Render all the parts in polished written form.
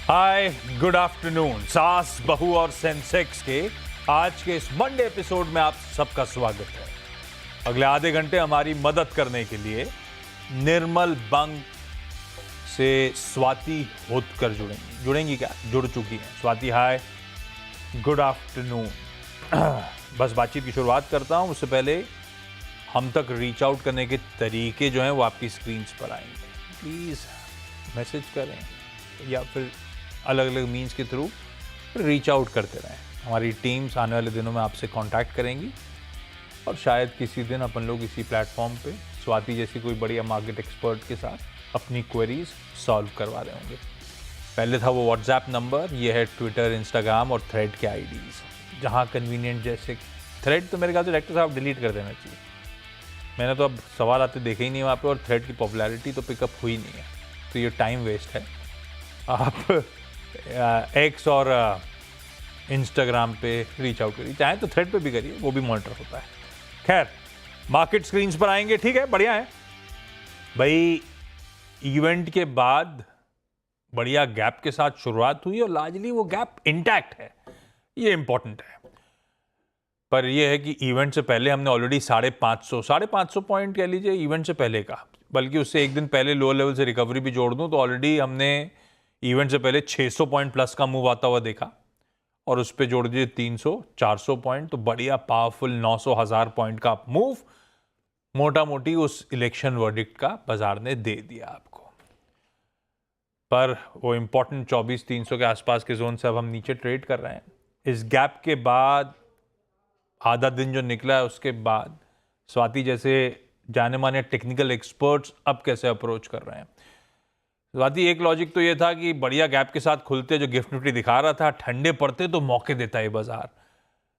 हाय, good afternoon. सास, बहू और सेंसेक्स के आज के इस मंडे एपिसोड में आप सबका स्वागत है। अगले आधे घंटे हमारी मदद करने के लिए निर्मल बंग से स्वाति होतकर जुड़ेंगी क्या? जुड़ चुकी हैं। स्वाति, हाय, गुड आफ्टरनून। बस बातचीत की शुरुआत करता हूं। उससे पहले हम तक रीच आउट करने के तरीके जो हैं वो आपकी स्क्रीन पर आएंगे। प्लीज़ मैसेज करें या फिर अलग अलग मीन्स के थ्रू रीच आउट करते रहें। हमारी टीम्स आने वाले दिनों में आपसे कांटेक्ट करेंगी और शायद किसी दिन अपन लोग इसी प्लेटफॉर्म पे स्वाति जैसी कोई बढ़िया मार्केट एक्सपर्ट के साथ अपनी क्वेरीज सॉल्व करवा रहे होंगे। पहले था वो व्हाट्सएप नंबर, ये है ट्विटर, इंस्टाग्राम और थ्रेड के आईडीज़। जहाँ कन्वीनियंट, जैसे थ्रेड तो मेरे ख्याल से डायरेक्टर साहब डिलीट कर देना चाहिए। मैंने तो अब सवाल आते देखे ही नहीं वहाँ पे, और थ्रेड की पॉपुलैरिटी तो पिकअप हुई नहीं है, तो ये टाइम वेस्ट है। आप एक्स और इंस्टाग्राम पे रीच आउट करिए, चाहे तो थ्रेड पे भी करिए, वो भी मॉनिटर होता है। खैर, मार्केट स्क्रीन्स पर आएंगे, ठीक है, बढ़िया है भाई। इवेंट के बाद बढ़िया गैप के साथ शुरुआत हुई और लार्जली वो गैप इंटैक्ट है, ये इंपॉर्टेंट है। पर ये है कि इवेंट से पहले हमने ऑलरेडी 550 पॉइंट कह लीजिए इवेंट से पहले का, बल्कि उससे एक दिन पहले लोअर लेवल से रिकवरी भी जोड़ दूं तो ऑलरेडी हमने इवेंट से पहले 600 पॉइंट प्लस का मूव आता हुआ देखा, और उस पर जोड़ दीजिए 300-400 पॉइंट, तो बढ़िया पावरफुल 900-1000 पॉइंट का मूव मोटा मोटी उस इलेक्शन वर्डिक्ट का बाजार ने दे दिया आपको। पर वो इंपॉर्टेंट 24,300 के आसपास के जोन से अब हम नीचे ट्रेड कर रहे हैं। इस गैप के बाद आधा दिन जो निकला है, उसके बाद स्वाति जैसे जाने माने टेक्निकल एक्सपर्ट्स अब कैसे अप्रोच कर रहे हैं। स्वाति, एक लॉजिक तो ये था कि बढ़िया गैप के साथ खुलते जो गिफ्ट निफ्टी दिखा रहा था, ठंडे पड़ते तो मौके देता है बाजार।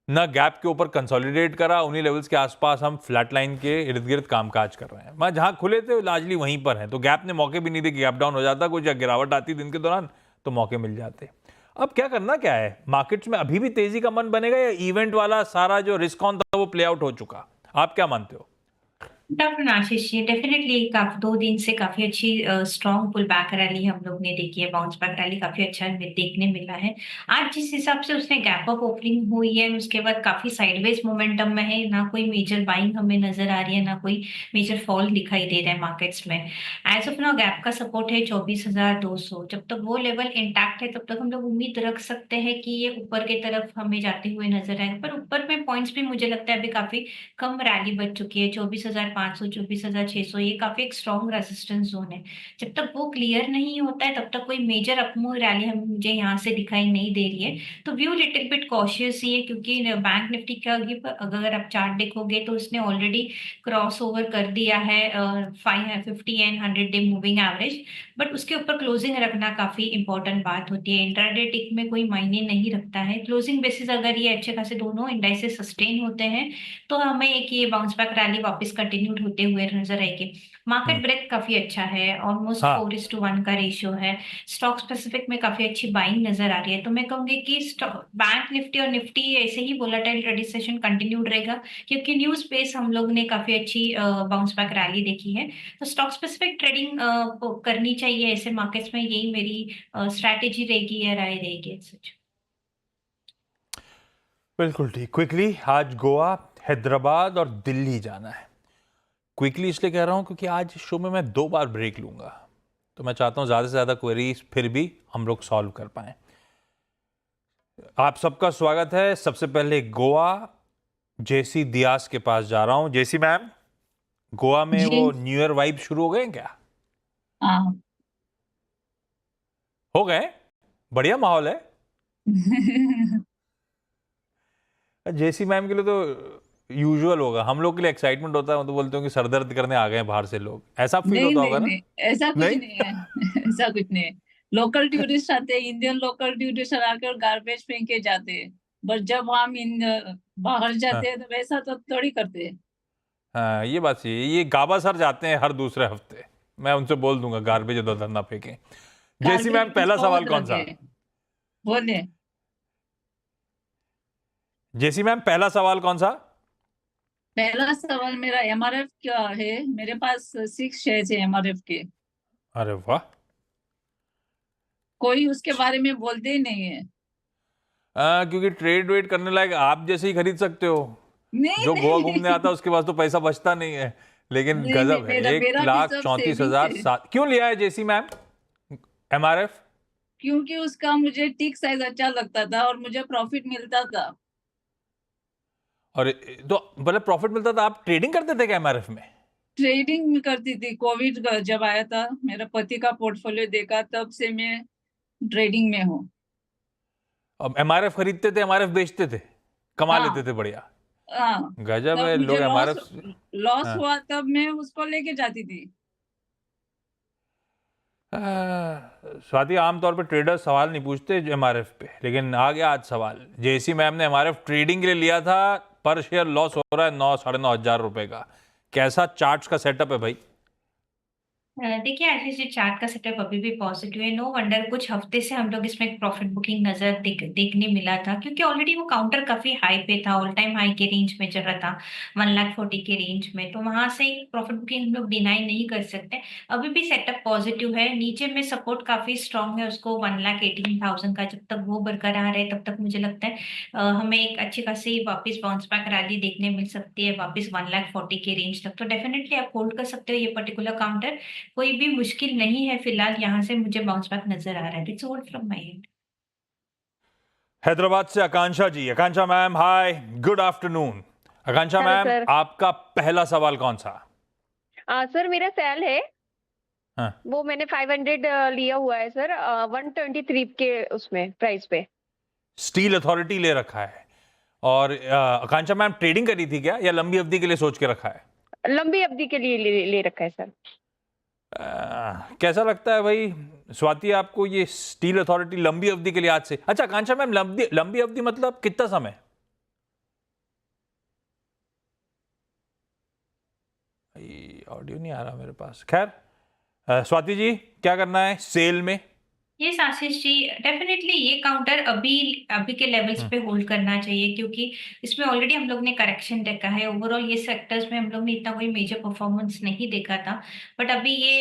न गैप के ऊपर कंसोलिडेट करा, उन्हीं लेवल्स के आसपास हम फ्लैट लाइन के इर्द गिर्द कामकाज कर रहे हैं। मैं जहां खुले थे लार्जली वहीं पर हैं, तो गैप ने मौके भी नहीं दिए कि गैप डाउन हो जाता कुछ या गिरावट आती दिन के दौरान, तो मौके मिल जाते। अब क्या करना क्या है मार्केट्स में? अभी भी तेजी का मन बनेगा या इवेंट वाला सारा जो रिस्क ऑन था वो प्ले आउट हो चुका? आप क्या मानते हो? डॉक्टर आशीष जी, डेफिनेटली काफी 2 दिन से काफी अच्छी स्ट्रॉन्ग पुल बैक रैली हम लोग ने देखी है। बाउंस बैक रैली काफी अच्छा देखने मिला है। आज जिस हिसाब से उसने गैप अप ओपनिंग हुई है, उसके बाद काफी साइडवेज मोमेंटम में है। ना कोई मेजर बाइंग हमें नजर आ रही है, ना कोई मेजर फॉल दिखाई दे रहा है मार्केट्स में। एज ऑफ नाउ गैप का सपोर्ट है 24,200। जब तक वो लेवल इंटैक्ट है तब तक हम लोग उम्मीद रख सकते हैं कि ये ऊपर की तरफ हमें जाते हुए नजर आएगा। पर ऊपर में पॉइंट्स भी मुझे लगता है अभी काफी कम रैली बच चुकी है। 24,500, 24,600 ये काफी एक स्ट्रॉन्ग रेजिस्टेंस जोन है। जब तक वो क्लियर नहीं होता है तब तक कोई मेजर अपमूव रैली हम मुझे यहाँ से दिखाई नहीं दे रही है। तो व्यू लिटिल बिट कॉशियस ही है, क्योंकि बैंक निफ्टी का अगर आप चार्ट देखोगे तो उसने ऑलरेडी क्रॉस ओवर कर दिया है 550 and 100 day moving average. But उसके ऊपर क्लोजिंग रखना काफी इंपॉर्टेंट बात होती है। इंट्राडे टिक में कोई मायने नहीं रखता है। क्लोजिंग बेसिस अगर ये अच्छे खासे दोनों इंडाइसेस सस्टेन होते हैं तो हमें एक ये बाउंस बैक रैली वापस कंटिन्यूड होते हुए नजर आएगी। मार्केट ब्रेक काफी अच्छा है, ऑलमोस्ट हाँ, 4:1 का रेशियो है। स्टॉक स्पेसिफिक में काफी अच्छी बाइंग नजर आ रही है। तो मैं कहूंगी कि बैंक निफ्टी और निफ्टी ऐसे ही वोलेटाइल ट्रेडिंग सेशन कंटिन्यूड रहेगा, क्योंकि न्यूज बेस हम लोग ने काफी अच्छी बाउंस बैक रैली देखी है। तो स्टॉक स्पेसिफिक ट्रेडिंग करनी चाहिए ऐसे मार्केट्स में, यही मेरी स्ट्रैटेजी रहेगी या राय रहेगी सच। बिल्कुल ठीक। क्विकली, आज गोवा, हैदराबाद और दिल्ली जाना है। क्विकली इसलिए कह रहा हूं क्योंकि आज शो में मैं 2 बार ब्रेक लूंगा, तो मैं चाहता हूं ज़्यादा से ज़्यादा क्वेरीज फिर भी हम लोग सॉल्व कर पाएं। आप सबका स्वागत है। सबसे पहले गोवा, जेसी दियास के पास जा रहा हूं। जेसी मैम, गोवा में जी। वो न्यू ईयर वाइब शुरू हो गए हैं क्या? हाँ। हो गए? बढ़िया माहौल है। जेसी मैम के लिए तो यूजुअल होगा, हम लोग के लिए एक्साइटमेंट होता है, तो बोलते हो कि सर दर्द करने आ गए हैं बाहर से लोग, ऐसा फील नहीं होता नहीं होगा ना? नहीं, ऐसा कुछ नहीं? नहीं है। ऐसा कुछ नहीं है। लोकल टूरिस्ट आते हैं, इंडियन लोकल टूरिस्ट आकर गार्बेज फेंक के जाते हैं। बट जब हम इन बाहर हाँ, जाते हैं तो वैसा तो थोड़ी करते हैं। हाँ, ये बात सही है। ये गाबा सर जाते हैं हर दूसरे हफ्ते, मैं उनसे बोल दूंगा गार्बेज उधर उधर ना फेंकें। जेसी गार्बेज मैम, बीन्स पहला सवाल बहुत कौन सा? रखे हैं। बोले। जेसी मैम, पहला सवाल कौन सा? पहला सवाल मेरा एमआरएफ क्या है। मेरे पास 6 शेयर्स है एमआरएफ के। अरे वाह, कोई उसके बारे में बोलते ही नहीं है। क्योंकि ट्रेड वेड करने लायक आप जैसे ही खरीद सकते हो। नहीं जो गोवा नहीं घूमने आता है उसके पास तो पैसा बचता नहीं है। लेकिन नहीं नहीं, गजब है, मेरा एक मेरा भी लाख सब चौंतीस सेविंग्स हजार है। सात क्यों लिया है जेसी मैम एमआरएफ? क्योंकि उसका मुझे टिक साइज अच्छा लगता था और मुझे प्रॉफिट मिलता था। और तो मतलब प्रॉफिट मिलता था, आप ट्रेडिंग करते थे क्या एमआरएफ में? ट्रेडिंग करती थी, कोविड जब आया था मेरा पति का पोर्टफोलियो देखा तब से मैं ट्रेडिंग में हूँ। अब एमआरएफ खरीदते थे, एमआरएफ बेचते थे, कमा लेते हाँ थे बढ़िया। हाँ। गजब तब है, मुझे लोग लॉस एमआरएफ। लॉस हाँ। हुआ तब मैं उसको लेके जाती थी। स्वाति, आमतौर पे ट्रेडर्स सवाल नहीं पूछते एमआरएफ पे, लेकिन आ गया आज सवाल। जेसी मैम ने एमआरएफ ट्रेडिंग के लिए लिया था, पर शेयर लॉस हो रहा है 9-9.5 हजार रुपए का। कैसा चार्ट्स का सेटअप है भाई? देखिए आशीष जी, चार्ट का सेटअप अभी भी पॉजिटिव है। नो वंडर कुछ हफ्ते से हम लोग इसमें एक प्रॉफिट बुकिंग नजर देखने मिला था, क्योंकि ऑलरेडी वो काउंटर काफी हाई पे था, ऑल टाइम हाई के रेंज में चल रहा था 1,40,000 के रेंज में। तो वहां से एक प्रॉफिट बुकिंग हम लोग डिनाई नहीं कर सकते। अभी भी सेटअप पॉजिटिव है। नीचे में सपोर्ट काफी स्ट्रांग है उसको 1,18,000 का। जब तक वो बरकरार है तब तक मुझे लगता है हमें एक अच्छी खासी वापस बाउंस बैक रैली देखने मिल सकती है, वापस 1,40,000 के रेंज तक। तो डेफिनेटली आप होल्ड कर सकते हो ये पर्टिकुलर काउंटर। कोई भी मुश्किल नहीं है फिलहाल, यहाँ से मुझे बाउंस बैक नजर आ रहा है। It's all from my and. Hyderabad से आकांक्षा जी। आकांक्षा मैम, हाय, गुड आफ्टरनून। आकांक्षा हेलो मैम, सर। आपका पहला सवाल कौन सा? सर मेरा सेल है, हाँ। वो मैंने 500 लिया हुआ है सर, 123 के उसमें प्राइस पे। स्टील अथॉरिटी ले रखा है। और आकांक्षा मैम, ट्रेडिंग करी थी क्या, या लंबी अवधि के लिए सोच के रखा है? लंबी अवधि के लिए ले रखा है सर। कैसा लगता है भाई स्वाति आपको ये स्टील अथॉरिटी लंबी अवधि के लिए आज से? अच्छा आकांक्षा मैम, लंबी लंबी अवधि मतलब कितना समय? ऑडियो नहीं आ रहा मेरे पास। खैर, स्वाति जी क्या करना है सेल में? ये आशीष जी, डेफिनेटली ये काउंटर अभी अभी के लेवल्स पे होल्ड करना चाहिए, क्योंकि इसमें ऑलरेडी हम लोग ने करेक्शन देखा है। ओवरऑल ये सेक्टर्स में हम लोग ने इतना कोई मेजर परफॉर्मेंस नहीं देखा था, बट अभी ये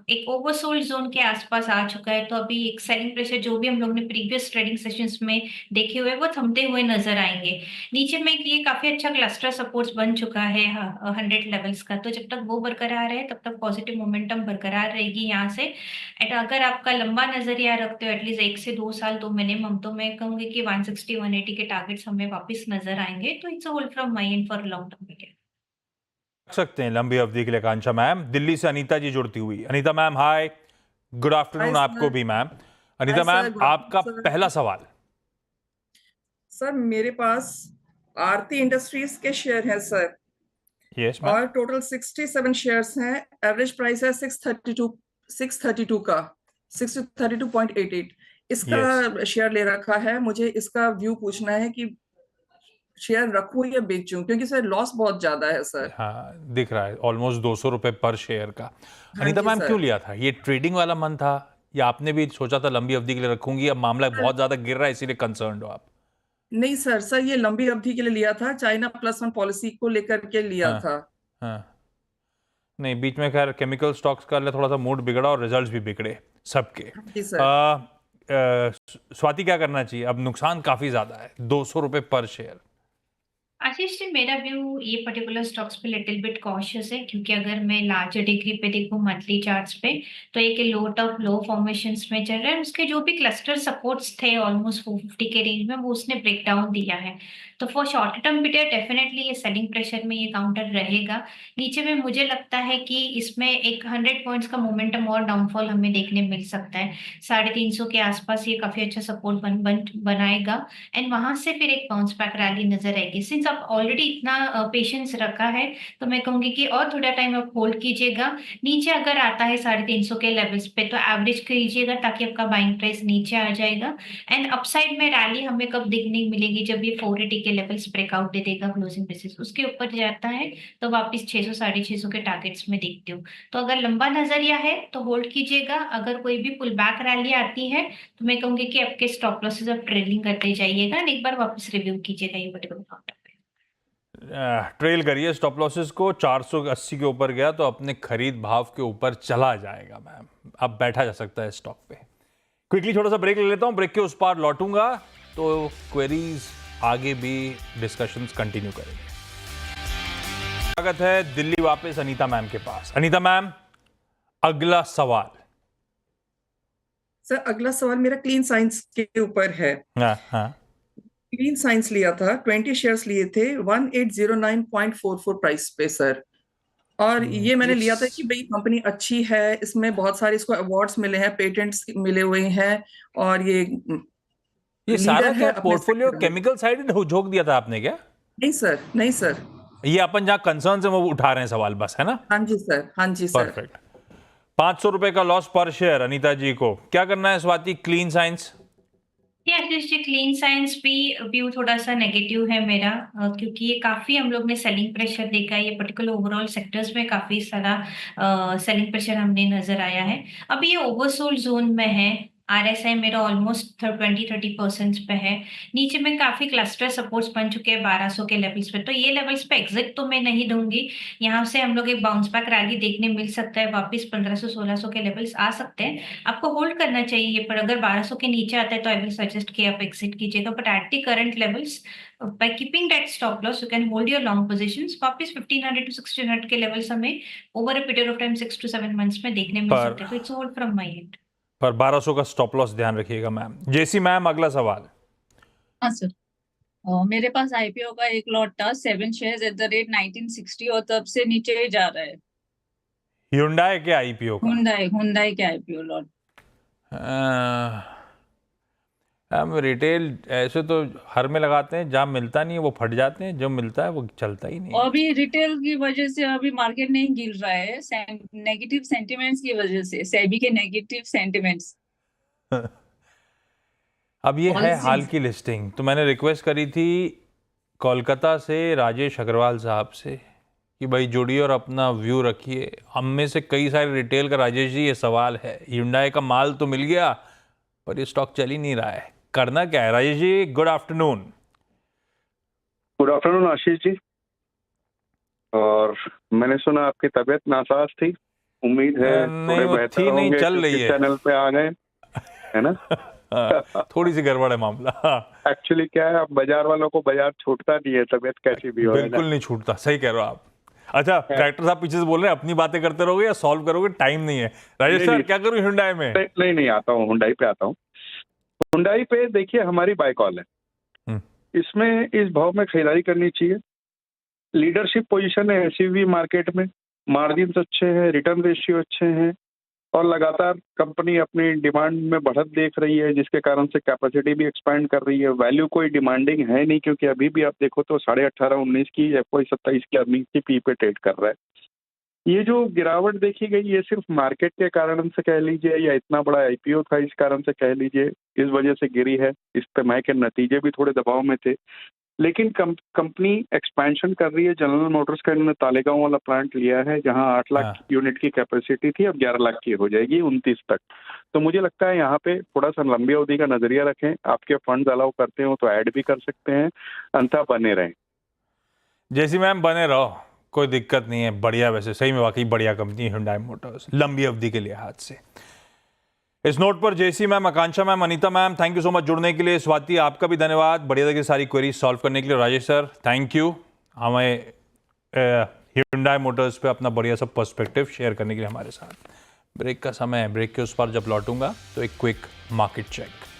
एक ओवरसोल्ड जोन के आसपास आ चुका है। तो अभी एक सेलिंग प्रेशर जो भी हम लोग ने प्रीवियस ट्रेडिंग सेशंस में देखे हुए वो थमते हुए नजर आएंगे। नीचे में ये काफी अच्छा क्लस्टर सपोर्ट्स बन चुका है 100 लेवल्स का। तो जब तक वो बरकरार है तब तक पॉजिटिव मोमेंटम बरकरार रहेगी यहाँ से। एंड अगर आपका लंबा नजरिया रखते हो एटलीस्ट 1 से 2 साल, तो मिनिमम, तो मैं कहूंगी कि 160 180 के टारगेट्स हमें वापस नजर आएंगे। तो it's hold from my and for long term video. रख सकते हैं लंबी अवधि के लिए। आकांक्षा मैम, दिल्ली से अनीता जी जुड़ती हुई। Anita ma'am hi, good afternoon hi आपको सर। भी ma'am. Anita hi sir, ma'am, good आपका आफ्टरनून पहला सर। सवाल। सर मेरे पास आरती इंडस्ट्रीज के शेयर हैं सर, यस मैम। और टोटल 67 शेयर्स हैं। एवरेज प्राइस है 632 का, 632.88। इसका शेयर ले रखा है। मुझे इसका व्यू पूछना है कि शेयर रखूं या बेचूं, क्योंकि सर लॉस बहुत ज्यादा है सर। हाँ, दिख रहा है ऑलमोस्ट 200 रुपए पर शेयर का। हाँ अनीता जी मैम, क्यों सर। लिया था? ये ट्रेडिंग वाला मन था, या आपने भी सोचा था लंबी अवधि के लिए रखूंगी, अब मामला बहुत ज्यादा गिर रहा है इसीलिए कंसर्न्ड हो आप? नहीं सर, ये लंबी अवधि के लिए लिया था। चाइना +1 पॉलिसी को लेकर के लिया हाँ। था। हाँ। नहीं, बीच में खैर केमिकल स्टॉक्स का थोड़ा सा मूड बिगड़ा और रिजल्ट्स भी बिगड़े सबके। जी सर। स्वाति क्या करना चाहिए? अब नुकसान काफी ज्यादा है, 200 रुपए पर शेयर। आशीष जी, मेरा व्यू ये पर्टिकुलर स्टॉक्स पे लिटिल बिट कॉशियस है, क्योंकि अगर मैं लार्जर डिग्री पे देखूं मंथली चार्ट्स पे, तो एक लो टॉप लो फॉर्मेशंस में चल रहा है। उसके जो भी क्लस्टर सपोर्ट्स थे ऑलमोस्ट 450 के रेंज में, वो उसने ब्रेक डाउन दिया है। तो for short term period definitely ये सेलिंग प्रेशर में ये काउंटर रहेगा। नीचे में मुझे लगता है कि इसमें एक 100 पॉइंट्स का मोमेंटम और डाउनफॉल हमें देखने मिल सकता है। 350 के आसपास ये काफी अच्छा सपोर्ट बनाएगा, एंड वहां से फिर एक बाउंस बैक रैली नजर आएगी। सिंस आप ऑलरेडी इतना पेशेंस रखा है, तो मैं कहूंगी कि और थोड़ा टाइम आप होल्ड कीजिएगा। नीचे अगर आता है 350 के लेवल्स पे, तो एवरेज कीजिएगा ताकि आपका बाइंग प्राइस नीचे आ जाएगा। एंड अपसाइड में रैली हमें कब देखने मिलेगी? जब ये 480 के लेवल्स ब्रेकआउट दे देगा क्लोजिंग बेसिस, उसके ऊपर जाता है तो वापस 600 650 के टारगेट्स में देखती हूँ। तो अगर लंबा नजरिया है तो होल्ड कीजिएगा। अगर कोई भी पुल बैक रैली आती है, तो मैं कहूंगी कि आपके स्टॉप लॉसेस आप ट्रेडिंग करते जाइएगा, एंड एक बार वापस रिव्यू कीजिएगा ये पर्टिकुलर काउंटर पे। ट्रेल करिए स्टॉप लॉसेस को। 480 के ऊपर गया तो अपने खरीद भाव के ऊपर चला जाएगा मैम, अब बैठा जा सकता है स्टॉक पे। क्विकली छोटा सा ब्रेक ले लेता हूं, ब्रेक के उस पार लौटूंगा तो क्वेरीज आगे भी डिस्कशंस कंटिन्यू करेंगे। स्वागत है दिल्ली वापस अनीता मैम के पास। अनीता मैम, अगला सवाल। सर अगला सवाल मेरा क्लीन साइंस के ऊपर है। हाँ। क्लीन साइंस लिया था, 20 शेयर्स लिए थे 1809.44 प्राइस पे सर। और ये मैंने लिया था कि भाई कंपनी अच्छी है, इसमें बहुत सारे इसको अवार्ड्स मिले हैं, पेटेंट्स मिले हुए हैं, और ये सारा लीडर क्या है अपने पोर्टफोलियो सेक्टर में। केमिकल साइड झोंक दिया था आपने क्या? नहीं सर, नहीं सर। ये अपन जहां कंसर्न है वो उठा रहे हैं सवाल बस, है ना? हाँ जी सर, हाँ जी सर। परफेक्ट। 500 रुपए का लॉस पर शेयर अनीता जी को। क्या करना है Swati? Clean science Ashish ji, clean science भी व्यू थोड़ा सा नेगेटिव है मेरा, क्योंकि ये काफी हम लोग ने सेलिंग प्रेशर देखा है। ये पर्टिकुलर ओवरऑल सेक्टर्स में काफी सारा सेलिंग प्रेशर हमने नजर आया है। अभी ये ओवरसोल्ड जोन में है। आरएसआई मेरा ऑलमोस्ट 20-30% पे है। नीचे में काफी क्लस्टर सपोर्ट्स बन चुके हैं 1200 के लेवल्स पे, तो ये लेवल्स पे एग्जिट तो मैं नहीं दूंगी। यहाँ से हम लोग एक बाउंस बैक रैली देखने मिल सकता है, वापस 1500-1600 के लेवल्स आ सकते हैं। आपको होल्ड करना चाहिए, पर अगर 1200 के नीचे आता है तो आई विल सजेस्ट कि आप एग्जिट कीजिएगा। But at the current levels, by keeping that stop loss, you can hold your long positions। वापस 1500 to 1600 के लेवल्स हमें over a period of time 6 to 7 months में देखने मिल सकते हैं, तो it's hold from my and. पर 1200 का स्टॉप लॉस ध्यान रखिएगा मैम। जेसी मैम, अगला सवाल। हाँ सर, मेरे पास आईपीओ का एक लॉट था 7 शेयर्स एट द रेट 1960, और तब से नीचे ही जा रहा है। Hyundai के आईपीओ का? हुंडई के आईपीओ लॉट। हम रिटेल ऐसे तो हर में लगाते हैं, जहाँ मिलता नहीं है वो फट जाते हैं, जो मिलता है वो चलता ही नहीं है। और अभी रिटेल की वजह से अभी मार्केट नहीं गिर रहा है, नेगेटिव सेंटिमेंट्स की वजह से, सेबी के नेगेटिव सेंटिमेंट्स। अब ये है हाल की लिस्टिंग, तो मैंने रिक्वेस्ट करी थी कोलकाता से राजेश अग्रवाल साहब से कि भाई जुड़िए और अपना व्यू रखिए। हम में से कई सारे रिटेल का, राजेश जी ये सवाल है, Hyundai का माल तो मिल गया पर ये स्टॉक चल ही नहीं रहा है, करना क्या है? Rajesh ji, good afternoon. Good afternoon Ashish ji. और मैंने सुना आपकी तबीयत नासाज थी, उम्मीद है थोड़े बेहतर होंगे, नहीं चल रही है, चैनल पे आ गए, है ना? थोड़ी सी गड़बड़ है मामला। एक्चुअली क्या है, अब बाजार वालों को बाजार छूटता नहीं है, तबीयत कैसी भी हो। बिल्कुल नहीं छूटता, सही कह रहे हो आप। अच्छा, डायरेक्टर साहब पीछे से बोल रहे हैं अपनी बातें करते रहोगे या सॉल्व करोगे? टाइम नहीं है। राजेश सर, क्या करूं Hyundai में? नहीं आता हूँ, Hyundai पे आता हूँ। Hyundai पे देखिए हमारी बाय कॉल है, इसमें इस भाव में खरीदारी करनी चाहिए। लीडरशिप पोजीशन है एसयूवी मार्केट में, मार्जिन अच्छे हैं, रिटर्न रेशियो अच्छे हैं, और लगातार कंपनी अपनी डिमांड में बढ़त देख रही है, जिसके कारण से कैपेसिटी भी एक्सपैंड कर रही है। वैल्यू कोई डिमांडिंग है नहीं, क्योंकि अभी भी आप देखो तो 18.5-19 की, FY 27 की अर्निंग की पी पे ट्रेड कर रहा है। ये जो गिरावट देखी गई, ये सिर्फ मार्केट के कारण से कह लीजिए, या इतना बड़ा आईपीओ था इस कारण से कह लीजिए, इस वजह से गिरी है। इस तिमाही के नतीजे भी थोड़े दबाव में थे, लेकिन कंपनी एक्सपेंशन कर रही है। जनरल मोटर्स का इन्होंने तालेगांव वाला प्लांट लिया है, जहां 8 लाख यूनिट की कैपेसिटी थी, अब 11 लाख की हो जाएगी 29 तक। तो मुझे लगता है यहाँ पे थोड़ा सा लंबी अवधि का नजरिया रखें। आपके फंड अलाउ करते हो तो ऐड भी कर सकते हैं, अंततः बने रहें। जैसी मैम, बने रहो, कोई दिक्कत नहीं है। बढ़िया, वैसे सही में वाकई बढ़िया कंपनी है Hyundai मोटर्स, लंबी अवधि के लिहाज से। इस नोट पर JC ma'am, Akanksha ma'am, Anita ma'am, thank you so much जुड़ने के लिए। स्वाति, आपका भी धन्यवाद बढ़िया तरीके से सारी क्वेरीज सॉल्व करने के लिए। राजेश सर, थैंक यू हमें Hyundai मोटर्स पे अपना बढ़िया सा पर्सपेक्टिव शेयर करने के लिए हमारे साथ। ब्रेक का समय है, ब्रेक के उस पर जब लौटूंगा तो एक क्विक मार्केट चेक।